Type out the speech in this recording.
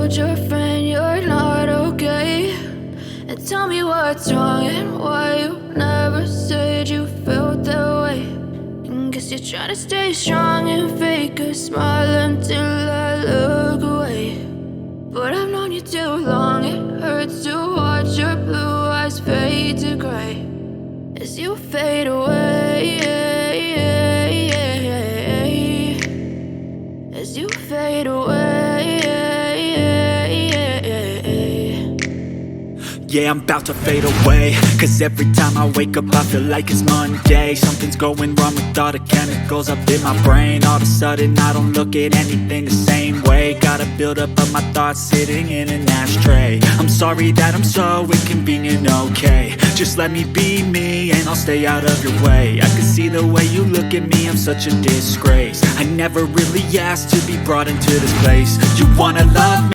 told your friend you're not okay, and tell me what's wrong and why you never said you felt that way. And guess you're trying to stay strong and fake a smile until I look away. But I've known you too long, it hurts to watch your blue eyes fade to gray as you fade away, as you fade away. Yeah, I'm about to fade away, cause every time I wake up I feel like it's Monday. Something's going wrong with all the chemicals up in my brain. All of a sudden I don't look at anything the same way. Got a buildup of my thoughts sitting in an ashtray. I'm sorry that I'm so inconvenient, okay. Just let me be me and I'll stay out of your way. I can see the way you look at me, I'm such a disgrace. I never really asked to be brought into this place. You wanna love me?